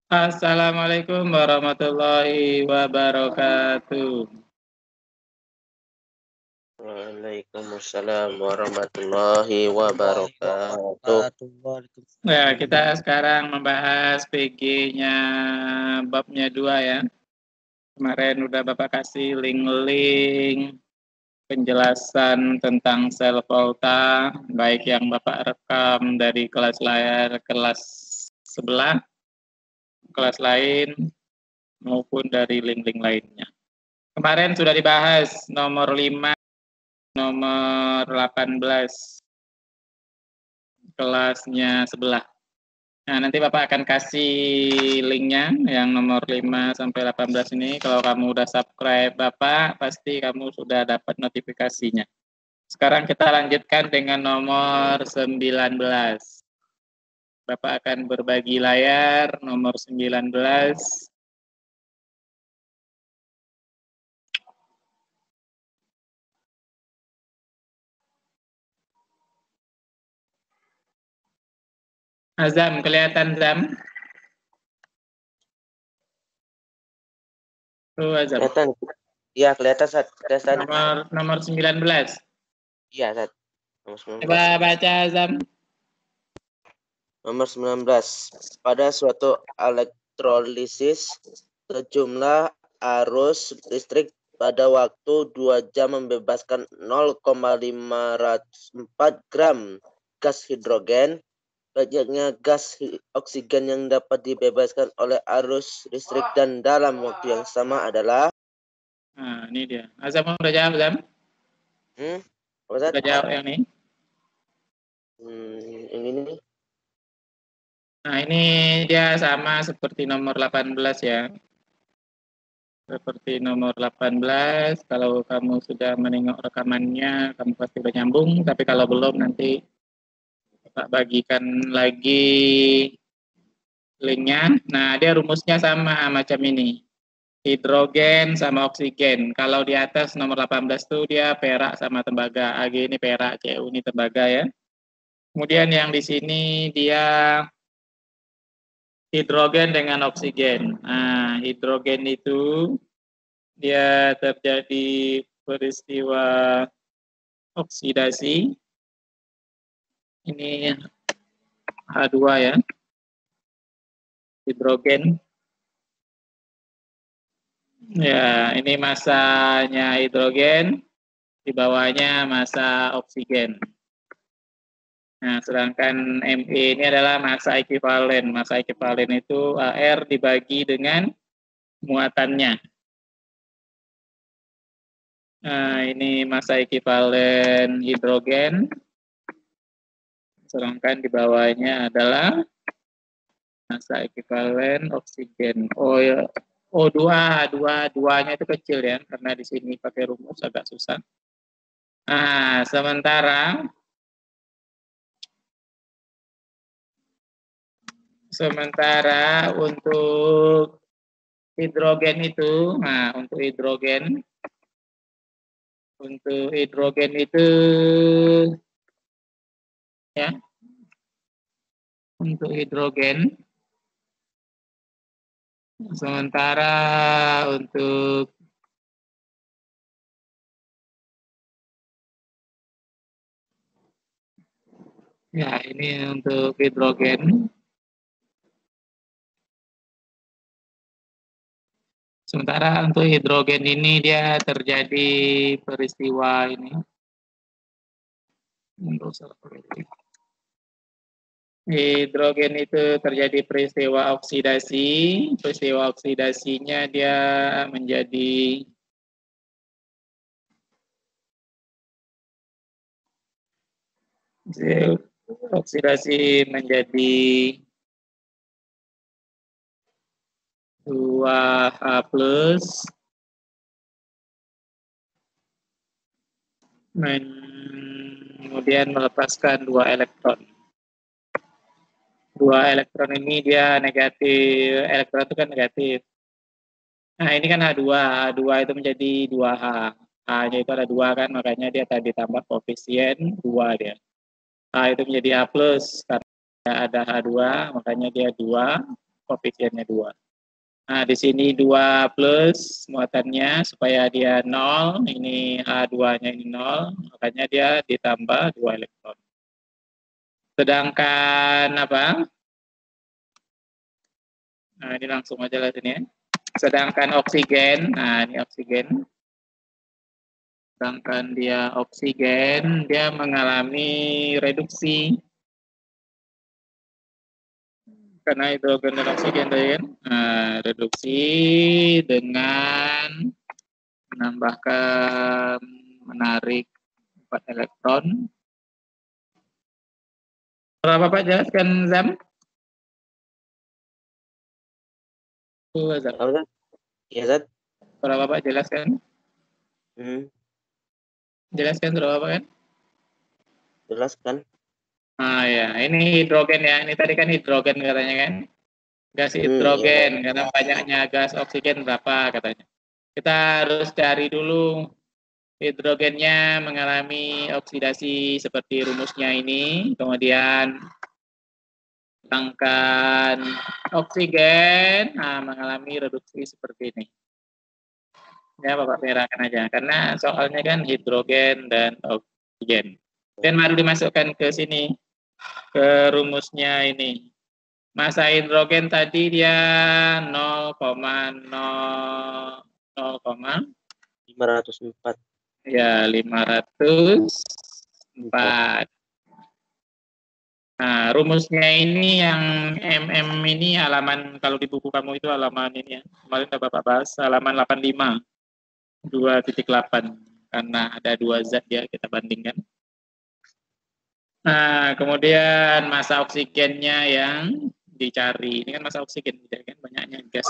Assalamualaikum warahmatullahi wabarakatuh. Waalaikumsalam warahmatullahi wabarakatuh. Ya, kita sekarang membahas PG-nya babnya 2 ya. Kemarin udah Bapak kasih link-link penjelasan tentang sel volta, baik yang Bapak rekam dari kelas layar kelas sebelah, kelas lain, maupun dari link-link lainnya. Kemarin sudah dibahas nomor 5, nomor 18, kelasnya sebelah. Nah, nanti Bapak akan kasih linknya yang nomor 5 sampai 18 ini. Kalau kamu udah subscribe Bapak, pasti kamu sudah dapat notifikasinya. Sekarang kita lanjutkan dengan nomor 19. Bapak akan berbagi layar nomor 19. Azam, kelihatan Zam? Tuh Azam. Kelihatan? Iya, kelihatan Sat. Nomor 19. Iya, Sat. Nomor 19. Coba baca Azam. Nomor 19. Pada suatu elektrolisis, sejumlah arus listrik pada waktu 2 jam membebaskan 0,504 gram gas hidrogen. Banyaknya gas oksigen yang dapat dibebaskan oleh arus listrik dan dalam waktu yang sama adalah. Nah, ini dia. Azam udah jawab, Azam? Udah jawab yang ini? Ini nih. Nah, ini dia sama seperti nomor 18 ya. Seperti nomor 18, kalau kamu sudah menengok rekamannya, kamu pasti udah nyambung. Tapi kalau belum, nanti Pak bagikan lagi linknya. Nah, dia rumusnya sama macam ini. Hidrogen sama oksigen. Kalau di atas nomor 18 tuh dia perak sama tembaga. Ag ini perak, Cu ini tembaga ya. Kemudian yang di sini dia hidrogen dengan oksigen. Nah, hidrogen itu dia terjadi peristiwa oksidasi. Ini H2 ya. Hidrogen. Ya, ini masanya hidrogen, di bawahnya massa oksigen. Nah, sedangkan Me ini adalah massa ekivalen. Massa ekivalen itu AR dibagi dengan muatannya. Nah, ini massa ekivalen hidrogen. Sedangkan di bawahnya adalah massa ekivalen oksigen. O2, H2-nya itu kecil ya, karena di sini pakai rumus agak susah. Nah, sementara untuk hidrogen itu, nah untuk hidrogen itu ya, untuk hidrogen, sementara untuk ya ini untuk hidrogen. Sementara untuk hidrogen ini dia terjadi peristiwa ini. Hidrogen itu terjadi peristiwa oksidasi. Peristiwa oksidasinya dia menjadi oksidasi menjadi 2H+, kemudian melepaskan 2 elektron. 2 elektron ini dia negatif, elektron itu kan negatif. Nah, ini kan H2, H2 itu menjadi 2H. H-nya itu ada 2 kan, makanya dia tadi tambah koefisien 2 dia. H itu menjadi A+, karena ada H2, makanya dia 2. koefisiennya 2. Nah, di sini 2 plus muatannya supaya dia 0, ini H2-nya ini 0, makanya dia ditambah 2 elektron. Sedangkan apa? Nah, ini langsung aja lah sini ya. Sedangkan oksigen, nah ini oksigen. Sedangkan dia oksigen, dia mengalami reduksi. Karena hidrogen dan oksigen tadi kan. Nah, reduksi dengan menambahkan menarik 4 elektron. Berapa Pak jelaskan Zam? Zam. Ya, Zat. Berapa Pak jelaskan? Jelaskan berapa Pak kan? Jelaskan. Ah ya, ini hidrogen ya. Ini tadi kan hidrogen katanya kan. Gas hidrogen, karena banyaknya gas oksigen berapa katanya. Kita harus cari dulu hidrogennya mengalami oksidasi seperti rumusnya ini, kemudian sedangkan oksigen mengalami reduksi seperti ini. Ya Bapak merahkan aja, karena soalnya kan hidrogen dan oksigen. Dan baru dimasukkan ke sini, ke rumusnya ini. Masa hidrogen tadi dia 504. Ya, 504. Nah, rumusnya ini yang MM ini halaman, kalau di buku kamu itu halaman ini ya. Kemarin Bapak bahas halaman 85. 2.8. Karena ada 2 zat ya, kita bandingkan. Nah, kemudian massa oksigennya yang dicari. Ini kan massa oksigen, kan banyaknya gas.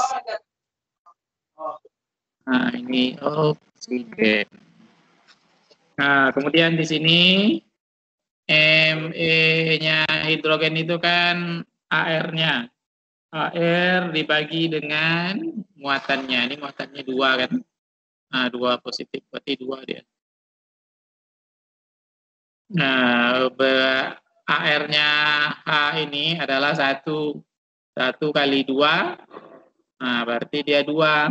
Nah, ini oksigen. Nah, kemudian di sini Me-nya hidrogen itu kan AR-nya. AR dibagi dengan muatannya. Ini muatannya 2 kan. Nah, 2 positif, berarti 2 dia. Nah, AR-nya H ini adalah 1 kali 2. Nah, berarti dia 2.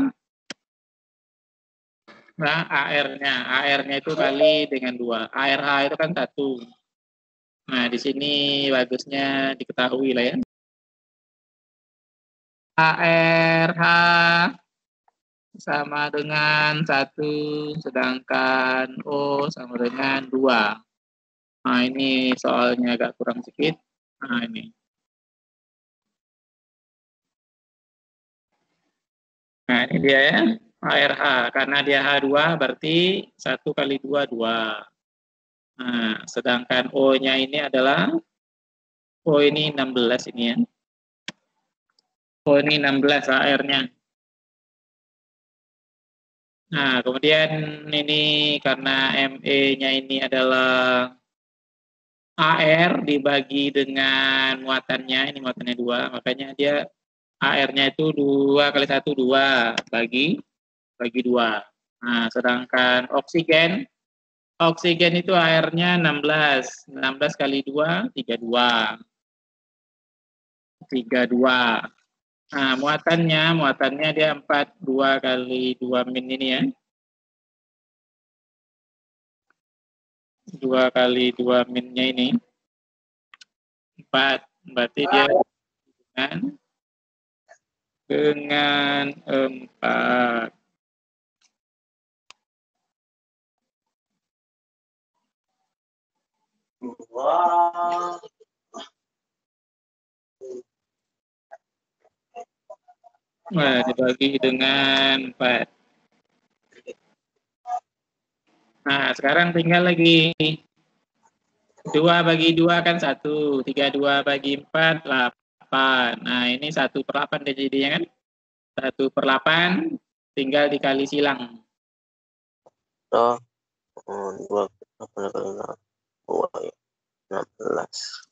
Nah, AR-nya itu kali dengan 2. ARH itu kan 1. Nah, di sini bagusnya diketahui lah ya. ARH sama dengan 1, sedangkan O sama dengan 2. Nah, ini soalnya agak kurang sedikit. Nah, ini. Nah, ini dia ya, ARH. Karena dia H2 berarti 1 kali 2, 2. Nah, sedangkan O-nya ini adalah, O ini 16 ini ya. O ini 16 AR-nya. Nah, kemudian ini karena Me-nya ini adalah AR dibagi dengan muatannya, ini muatannya 2, makanya dia AR-nya itu 2 kali 1, 2, bagi 2. Nah, sedangkan oksigen itu AR-nya 16. 16 kali 2, 32. 32. Nah, muatannya dia 4, 2 kali 2 min ini ya. 2 kali 2 minnya ini. 4, berarti dia dengan 4. Nah, dibagi dengan 4. Nah, sekarang tinggal lagi 2 bagi 2 kan 1, 32 bagi 4, 8. Nah, ini 1/8 deh jadinya kan. 1/8 tinggal dikali silang. 2 kali 16.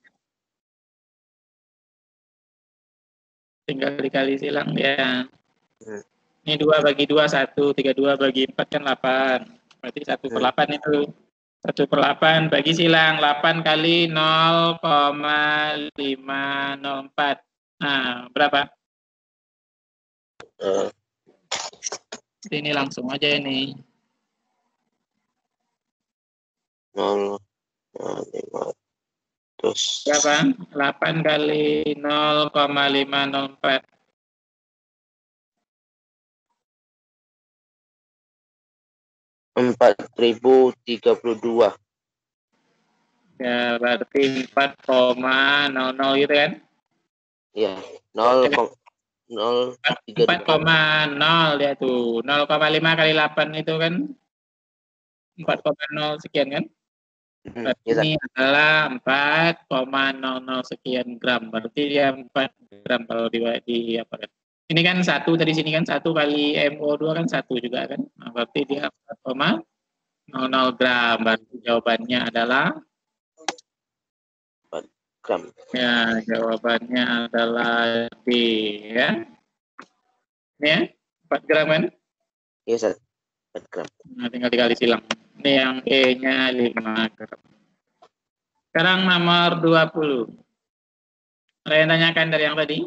Tinggal dikali silang ya. Ini 2 bagi 2, 1. 32 bagi 4 kan 8. Berarti 1/8 itu. 1/8 bagi silang. 8 kali 0,504. Nah, berapa? Ini langsung aja ini. 0, 500. Berapa? 8 kali 0,504. 4.032. Ya, berarti 4,00 gitu kan? Iya, 0,032. 4,0 dia tuh. 0,5 kali 8 itu kan 4,0 sekian kan? Berarti Iya, ini adalah 4,00 sekian gram. Berarti dia 4 gram kalau di apa kan? Ini kan 1 tadi sini kan 1 kali MO2 kan 1 juga kan? Nah, berarti dia 4,00 gram. Berarti jawabannya adalah 4 gram. ya, jawabannya adalah B ya. Ini ya, 4 gram kan? Iya, Sat. 4 gram. Nah, tinggal dikali silang. Ini yang E-nya 5 gram. Sekarang nomor 20. Ada yang tanyakan dari yang tadi?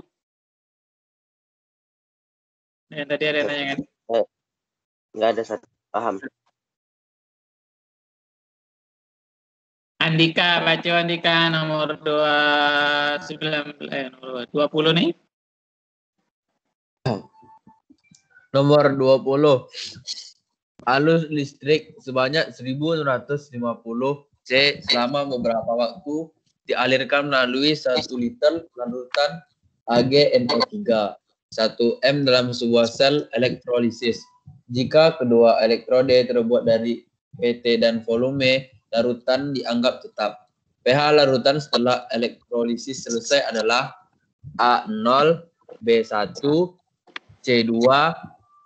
Yang tadi ada yang tanyakan? Nggak ada, Sat. Paham. Andika, baca Andika nomor 20 nih. Nomor 20. Arus listrik sebanyak 1.650 C selama beberapa waktu dialirkan melalui 1 liter larutan AgNO3 1 M dalam sebuah sel elektrolisis. Jika kedua elektrode terbuat dari PT dan volume larutan dianggap tetap. pH larutan setelah elektrolisis selesai adalah A0, B1, C2,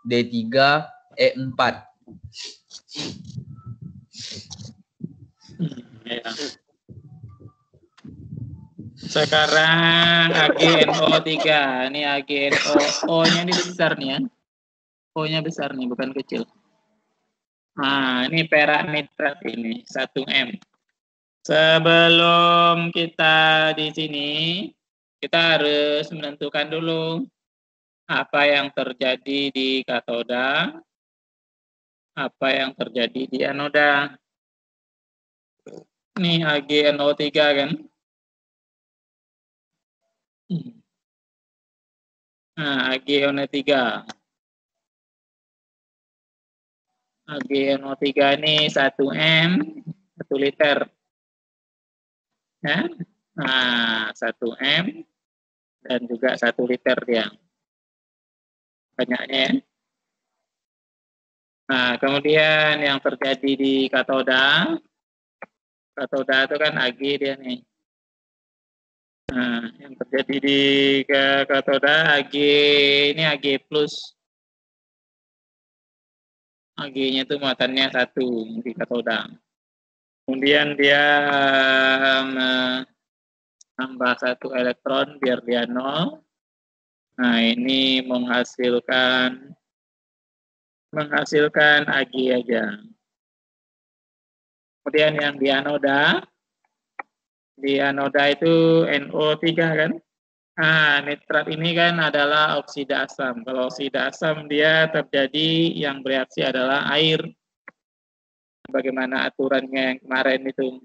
D3, E4. Ya. Sekarang AgNO3. Ini AgNO. O-nya ini besar nih ya. O-nya besar nih, bukan kecil. Nah, ini perak nitrat ini, 1M. Sebelum kita di sini, kita harus menentukan dulu apa yang terjadi di katoda, apa yang terjadi di anoda. Ini AgNO3 kan. Nah, AgNO3. AgNO3 ini 1M, 1 liter. Ya. Nah, 1M dan juga 1 liter dia. Banyaknya ya. Nah, kemudian yang terjadi di katoda. Katoda itu kan Ag dia nih. Nah, yang terjadi di katoda Ag ini Ag plus. Ag-nya itu muatannya 1 di katoda. Kemudian dia tambah 1 elektron biar dia 0. Nah, ini menghasilkan Ag aja. Kemudian yang di anoda itu NO3 kan. Nah, nitrat ini kan adalah oksida asam. Kalau oksida asam dia terjadi yang bereaksi adalah air. Bagaimana aturannya yang kemarin itu?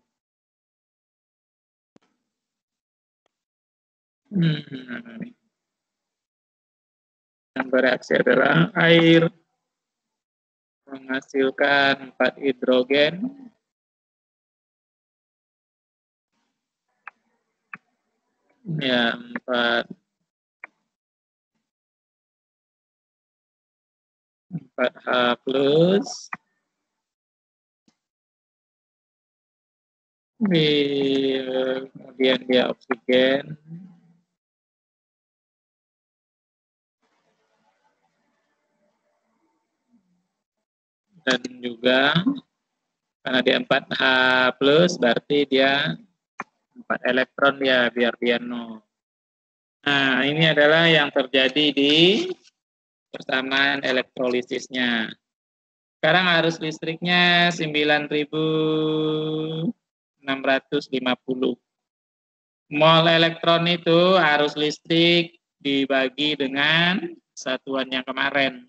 Yang bereaksi adalah air. Menghasilkan 4 hidrogen. Ya, 4H plus. Kemudian dia oksigen. Dan juga karena dia 4H plus berarti dia 4 elektron ya biar dia 0. Nah, ini adalah yang terjadi di persamaan elektrolisisnya. Sekarang arus listriknya 9.650. Mol elektron itu arus listrik dibagi dengan satuan yang kemarin.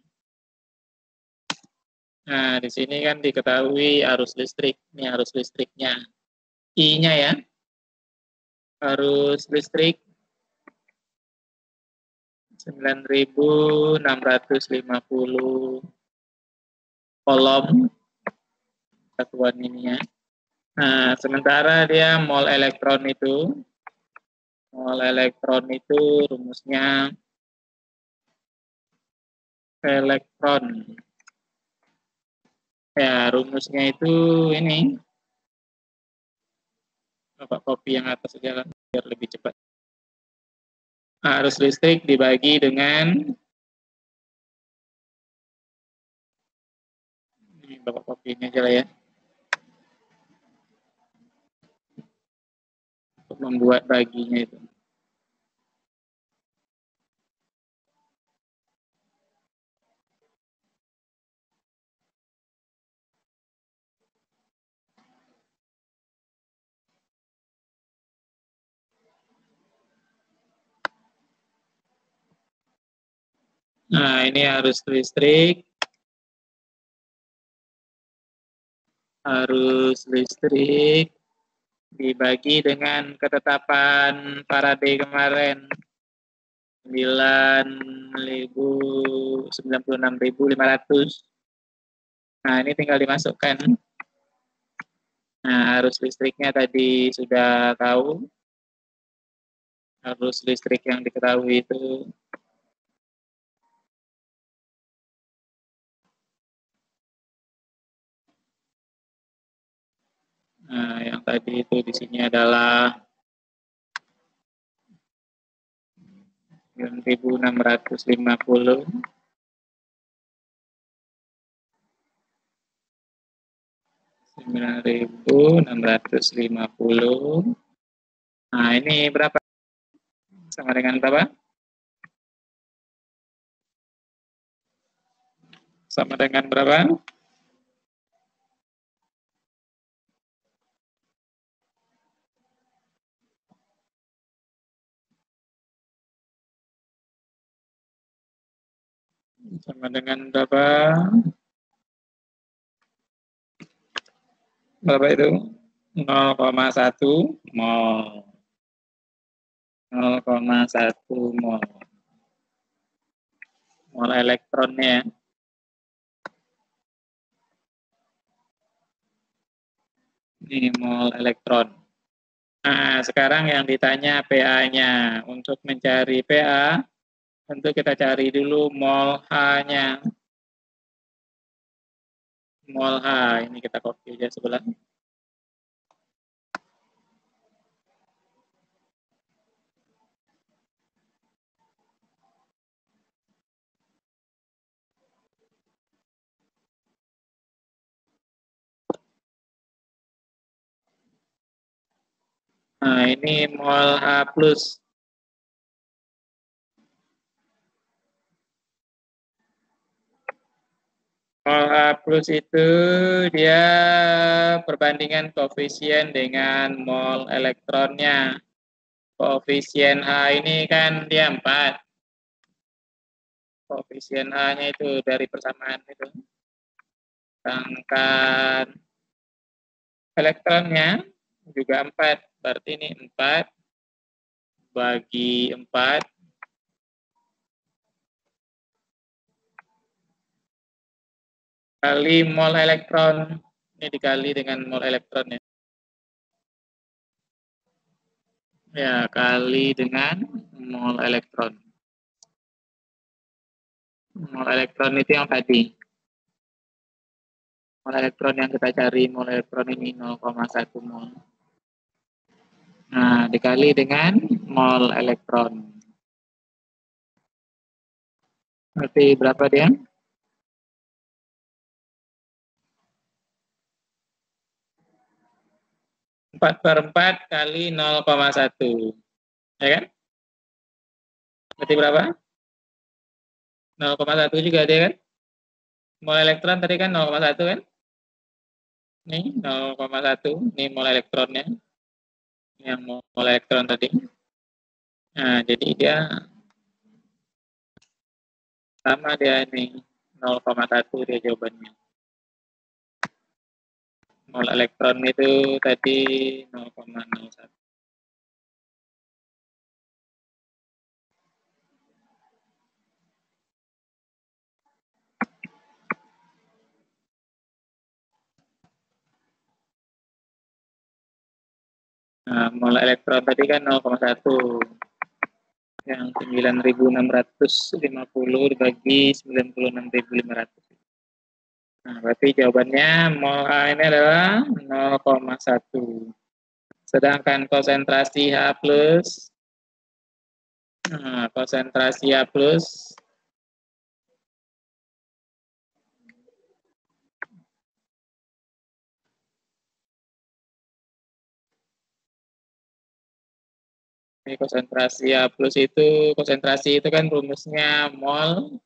Nah, di sini kan diketahui arus listrik. Ini arus listriknya. I-nya ya. Arus listrik 9.650 kolom satuan ini ya. Nah, sementara dia mol elektron itu rumusnya elektron. Ya, rumusnya itu ini. Bapak copy yang atas saja biar lebih cepat. Arus listrik dibagi dengan ini Bapak copy ini aja lah ya. Untuk membuat baginya itu. Nah, ini arus listrik. Arus listrik dibagi dengan ketetapan Faraday kemarin 96.500. Nah, ini tinggal dimasukkan. Nah, arus listriknya tadi sudah tahu. Arus listrik yang diketahui itu nah, yang tadi itu di sini adalah 9.650 9.650. Nah, ini berapa? Sama dengan berapa? Sama dengan berapa? Sama dengan berapa? Berapa itu? 0,1 mol. 0,1 mol. Mol elektronnya. Ini mol elektron. Nah, sekarang yang ditanya PA-nya. Untuk mencari PA, tentu kita cari dulu mol H-nya. Mol H, ini kita copy aja sebelah. Nah, ini mol H+. Mol H+ itu dia perbandingan koefisien dengan mol elektronnya. Koefisien H ini kan dia 4. Koefisien H-nya itu dari persamaan itu. Sedangkan elektronnya juga 4. Berarti ini 4 bagi 4 kali mol elektron. Ini dikali dengan mol elektronnya. Ya, kali dengan mol elektron. Mol elektron itu yang tadi. Mol elektron yang kita cari, mol elektron ini 0,1 mol. Nah, dikali dengan mol elektron. Berarti berapa dia? 4/4 kali 0,1. Ya kan? Berarti berapa? 0,1 juga dia kan? Mol elektron tadi kan 0,1 kan? Nih 0,1. Ini mol elektronnya. Yang mol elektron tadi. Nah, jadi dia Sama dia ini 0,1 dia jawabannya. Mol elektron itu tadi 0,01. Nah, mol elektron tadi kan 0,1. Yang 9.650 dibagi 96.500. Nah, berarti jawabannya mol A ini adalah 0,1. Sedangkan konsentrasi H+, konsentrasi H+, ini konsentrasi H+ konsentrasi itu kan rumusnya mol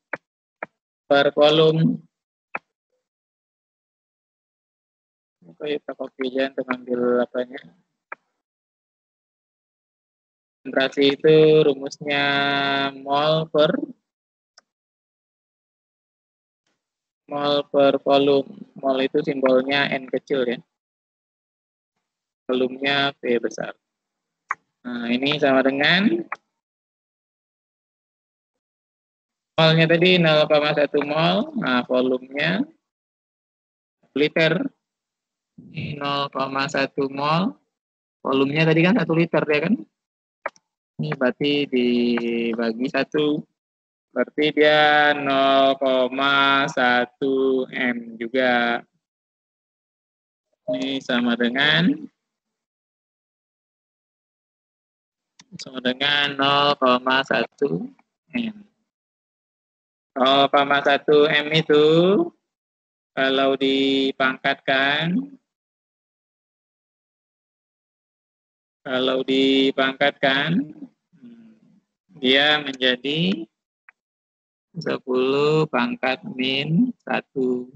per volume. Oke, kita copy aja untuk ambil apanya. Konsentrasi itu rumusnya mol per volume. Mol itu simbolnya N kecil ya. Volumenya V besar. Nah, ini sama dengan molnya tadi 0,1 mol. Nah, volumenya liter. Ini 0,1 mol. Volumenya tadi kan 1 liter ya kan? Ini berarti dibagi 1. Berarti dia 0,1 M juga. Ini sama dengan 0,1 M. 0,1 M itu kalau dipangkatkan dia menjadi 10 pangkat min 1.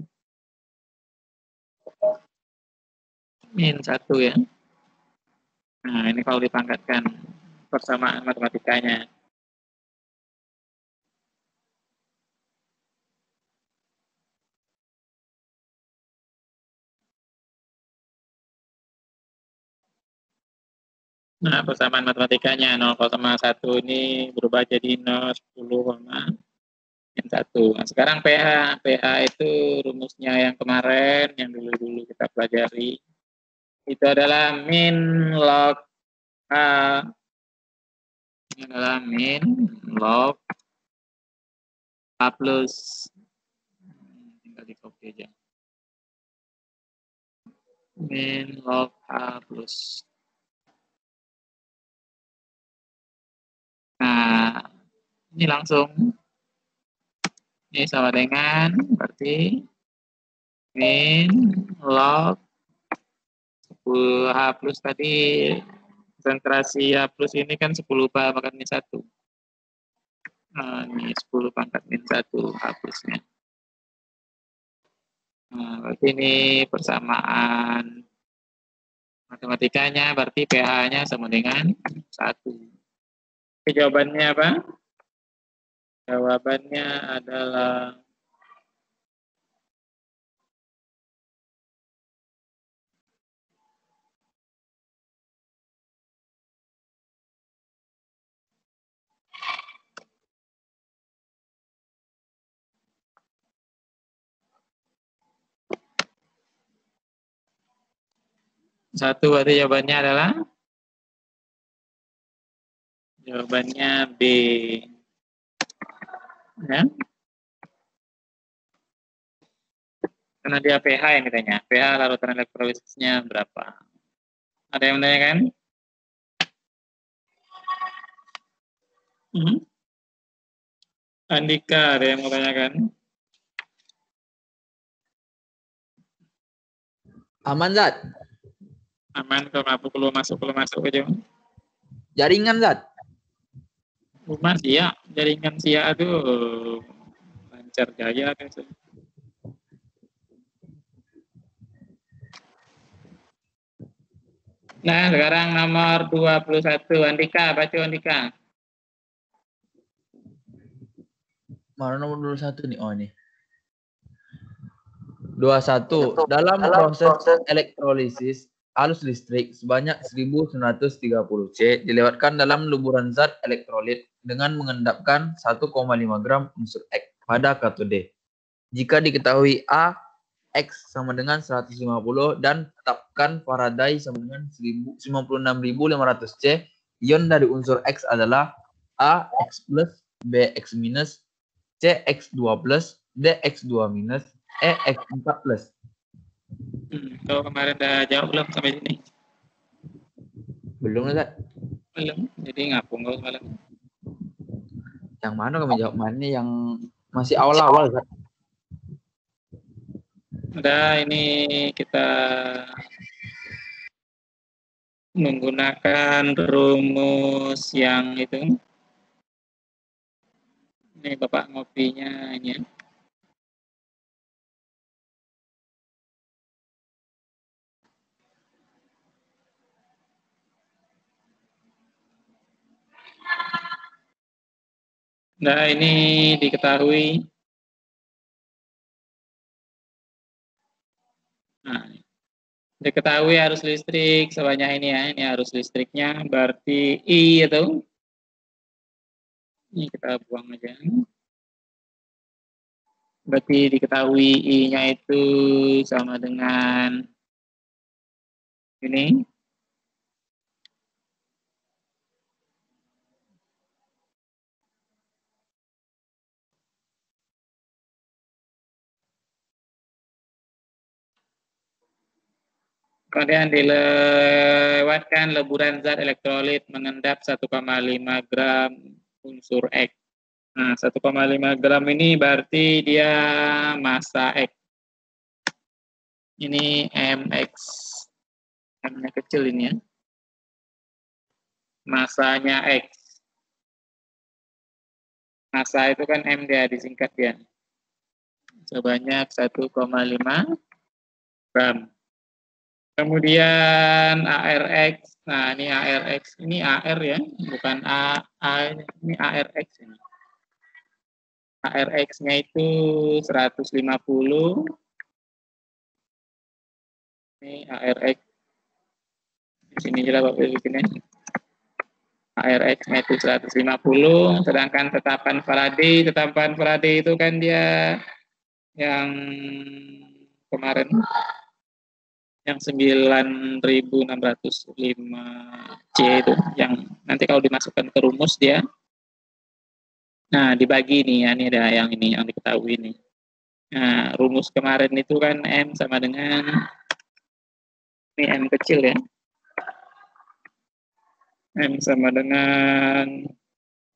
Min 1 ya. Nah, ini kalau dipangkatkan persamaan matematikanya. Nah, persamaan matematikanya 0,1 ini berubah jadi 10,1. Nah, sekarang pH. pH itu rumusnya yang kemarin, yang dulu kita pelajari. Itu adalah min log H. Ini adalah min log H plus. Tinggal di copy aja. Min log H plus. Nah, ini langsung. Ini sama dengan berarti min log 10H plus tadi, konsentrasi H plus ini kan 10 pangkat min 1. Nah, ini 10 pangkat min 1 H plusnya. Nah, berarti ini persamaan matematikanya, berarti pH-nya sama dengan 1. Oke, jawabannya apa? Jawabannya adalah satu. Berarti jawabannya adalah B. Ya. Karena dia pH yang ditanya. pH larutan elektrolitisnya berapa? Ada yang menanyakan? Andika, ada yang mau tanyakan? Aman, Zat. Aman, kalau masuk aja. Jaringan, Zat. Rumah Sia, jaringan Sia aduh lancar jaya kan. Nah, sekarang nomor 21. Andika, baca Andika. Mana nomor 21 nih? Oh, ini. 21. Dalam proses elektrolisis, arus listrik sebanyak 1930 C dilewatkan dalam luburan zat elektrolit dengan mengendapkan 1,5 gram unsur X pada katode. Jika diketahui A, X sama dengan 150 dan tetapkan Faraday sama dengan 96.500 C, ion dari unsur X adalah A, X plus, B, X minus, C, X2 plus, D, X2 minus, E, X4 plus. Kalau kemarin udah jawab belum sampai sini? Belum, Zat. Belum. Jadi ngapung kalau malam. Yang mana kami jawab mana yang masih awal-awal, Zat? Udah, ini kita menggunakan rumus yang itu. Ini Bapak ngopinya ini ya. Nah, ini diketahui. Nah, diketahui arus listrik sebanyak ini ya. Ini arus listriknya berarti I itu. Ini kita buang aja. Berarti diketahui I-nya itu sama dengan ini. Kemudian dilewatkan leburan zat elektrolit mengendap 1,5 gram unsur X. Nah, 1,5 gram ini berarti dia massa X. Ini MX. M-nya kecil ini ya. Massanya X. Massa itu kan M dia disingkat ya. Sebanyak 1,5 gram. Kemudian ARX. Nah, ini ARX. Ini AR ya, bukan A ini ARX ini. ARX-nya itu 150. Ini ARX. Di sini jelas Bapak bikinnya. ARX-nya itu 150, sedangkan tetapan Faraday itu kan dia yang kemarin yang 9.605 C itu yang nanti kalau dimasukkan ke rumus dia dibagi nih ya, ini ada yang ini yang diketahui nih. Nah, rumus kemarin itu kan M sama dengan ini M kecil ya. M sama dengan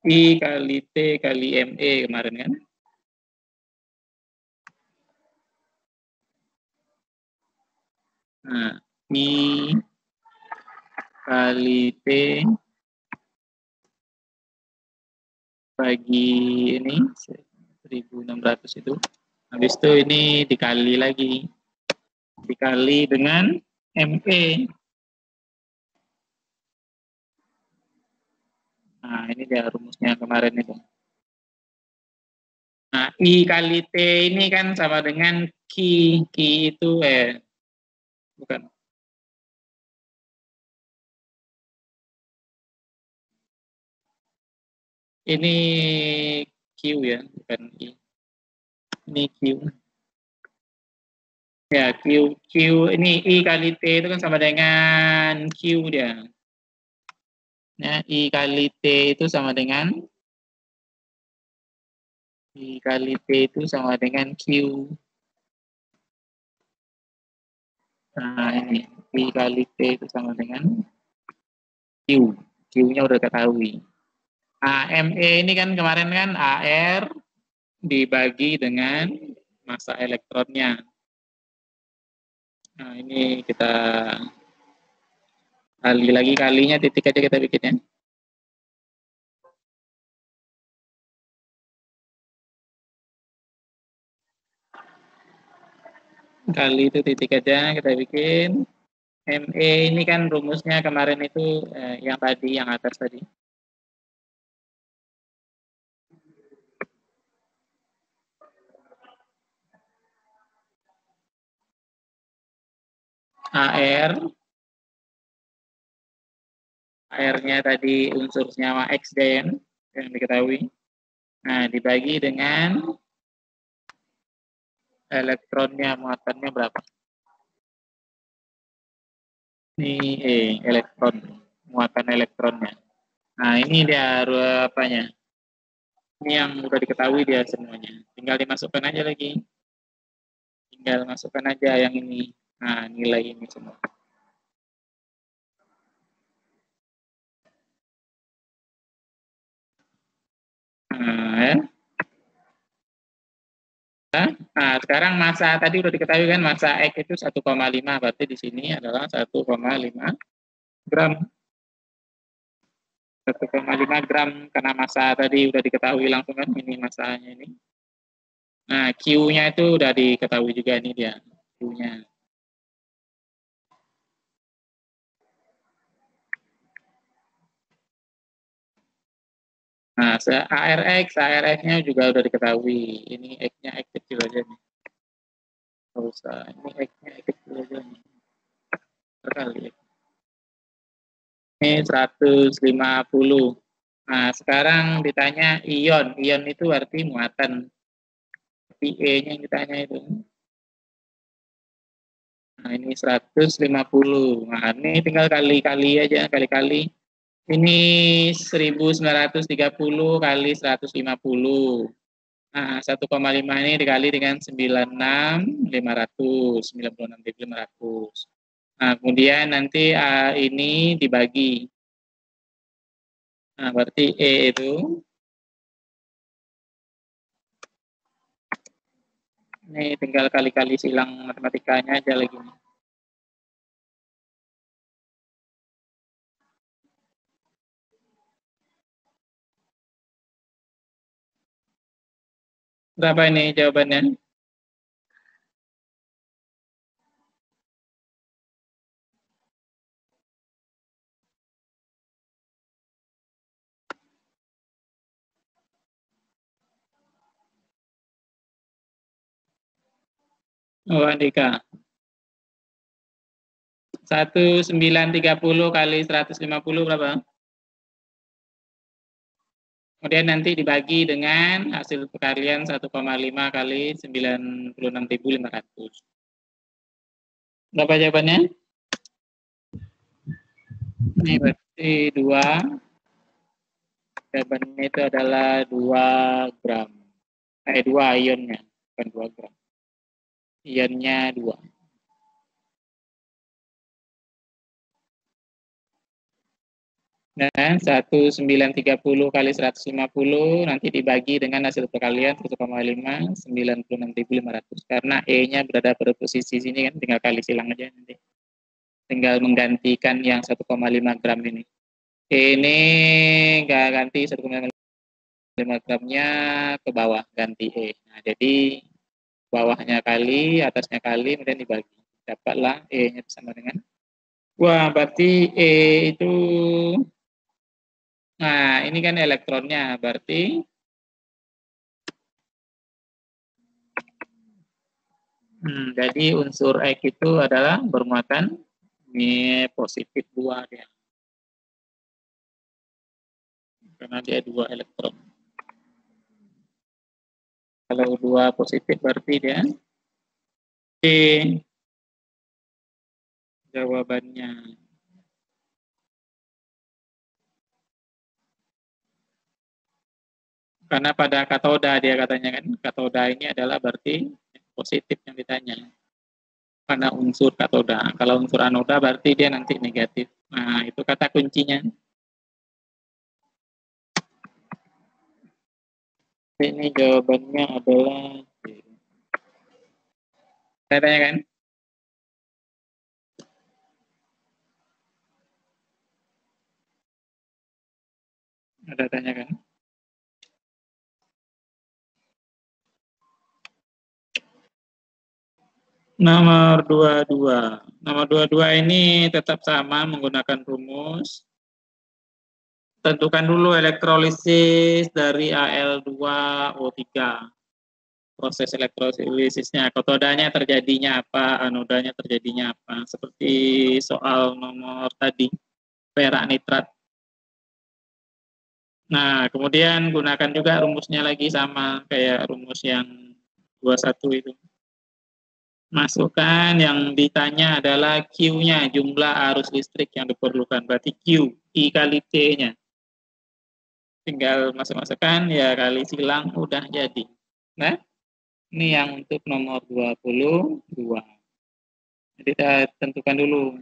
I kali T kali ME kemarin kan. Nah, I kali T bagi ini 1.600 itu. Habis itu ini dikali lagi. Dikali dengan ME. Nah, ini dia rumusnya kemarin itu. Nah, I kali T ini kan sama dengan Q. Q itu bukan. Ini Q ya, bukan I. Ini Q. Ya, Q ini I kali T itu kan sama dengan Q dia. Ya, I kali T itu sama dengan I kali T itu sama dengan Q. Nah, ini I kali T itu sama dengan Q. Q-nya udah ketahui. ME ini kan kemarin kan AR dibagi dengan massa elektronnya. Nah, ini kita kali lagi, kalinya titik aja kita bikin ya. Kali itu titik aja kita bikin. ME ini kan rumusnya kemarin itu yang tadi, yang atas tadi. AR-nya tadi unsur senyawa X yang diketahui. Nah, dibagi dengan elektronnya, muatannya berapa? Ini elektron, muatan elektronnya. Nah, ini dia apanya? Ini yang udah diketahui dia semuanya. Tinggal dimasukkan aja lagi. Tinggal masukkan aja yang ini. Nah, nilai ini semua. Nah, ya. Nah, sekarang massa tadi udah diketahui kan, massa X itu 1,5, berarti di sini adalah 1,5 gram. 1,5 gram karena massa tadi udah diketahui langsung kan, ini massanya ini. Nah, Q-nya itu udah diketahui juga, ini dia Q-nya. Nah, ARX-nya juga udah diketahui. Ini X-nya X kecil aja nih. Nggak usah, ini X-nya X kecil aja nih. Terkali. Ini 150. Nah, sekarang ditanya ion. Ion itu arti muatan. Tapi E-nya yang ditanya itu. Nah, ini 150. Nah, ini tinggal kali-kali aja, kali-kali. Ini 1930 kali 150. Nah, 1,5 ini dikali dengan 96.500. Nah, kemudian nanti ini dibagi. Nah, berarti E itu ini tinggal kali-kali silang matematikanya aja lagi. Berapa ini jawabannya? Oh, Andika. 1930 kali 150 berapa? Kemudian nanti dibagi dengan hasil perkalian 1,5 kali 96.500. Berapa jawabannya? Ini berarti 2. Jawabannya itu adalah 2 gram. 2 ionnya, bukan 2 gram. Ionnya 2. Dan 1930 kali 150 nanti dibagi dengan hasil perkalian 1,5 96.500. Karena E-nya berada pada posisi sini kan, tinggal kali silang aja nanti. Tinggal menggantikan yang 1,5 gram ini. Ini nggak ganti 1,5 gramnya ke bawah, ganti E. Nah, jadi bawahnya kali, atasnya kali, kemudian dibagi. Dapatlah E-nya sama dengan. Wah, berarti E itu. Nah, ini kan elektronnya, berarti jadi unsur X itu adalah bermuatan ini positif 2 dia. Karena dia 2 elektron. Kalau 2 positif berarti dia D jawabannya. Karena pada katoda dia katanya kan, katoda ini adalah berarti positif yang ditanya. Karena unsur katoda. Kalau unsur anoda berarti dia nanti negatif. Nah, itu kata kuncinya. Ini jawabannya adalah D. Saya tanya kan? Ada tanya kan? Nomor 22. Nomor 22 ini tetap sama menggunakan rumus. Tentukan dulu elektrolisis dari Al2O3. proses elektrolisisnya, katodanya terjadinya apa, anodanya terjadinya apa, seperti soal nomor tadi, perak nitrat. Nah, kemudian gunakan juga rumusnya lagi sama kayak rumus yang 21 itu. Masukkan yang ditanya adalah Q-nya, jumlah arus listrik yang diperlukan. Berarti Q, I kali T-nya. Tinggal masuk-masukkan, ya kali silang, udah jadi. Nah, ini yang untuk nomor 22. Jadi kita tentukan dulu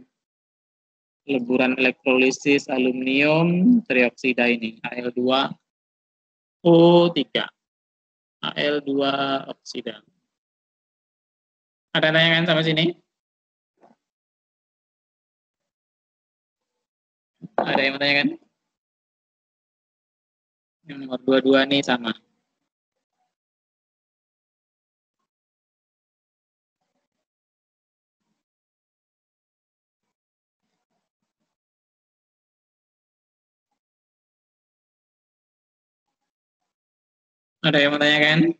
leburan elektrolisis aluminium trioksida ini, Al2O3. Al2 oksida. Ada tanyakan sampai sini? Ada yang mau tanyakan? Yang nomor 22 nih sama. Ada yang mau tanyakan?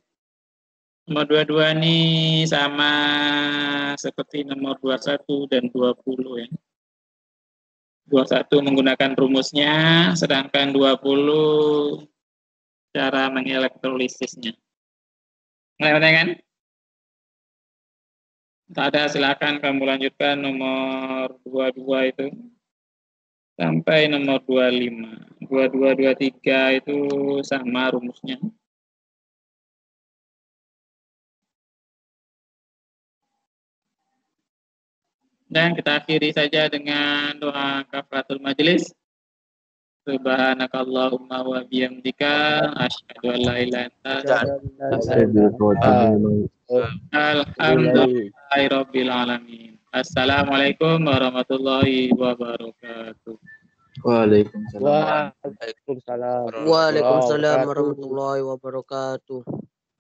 Nomor 22 nih sama seperti nomor 21 dan 20 ya. 21 menggunakan rumusnya, sedangkan 20 cara mengelektrolisisnya. Mulai pertanyaan? Tak ada, silakan kamu lanjutkan nomor 22 itu sampai nomor 25. 22, 23 itu sama rumusnya. Dan kita akhiri saja dengan doa kafaratul majelis. Subhanakallahumma wa bihamdika asyhadu an la ilaha illa anta alhamdulillahi rabbil alamin. Assalamualaikum warahmatullahi wabarakatuh. Waalaikumsalam. Waalaikumsalam warahmatullahi wabarakatuh.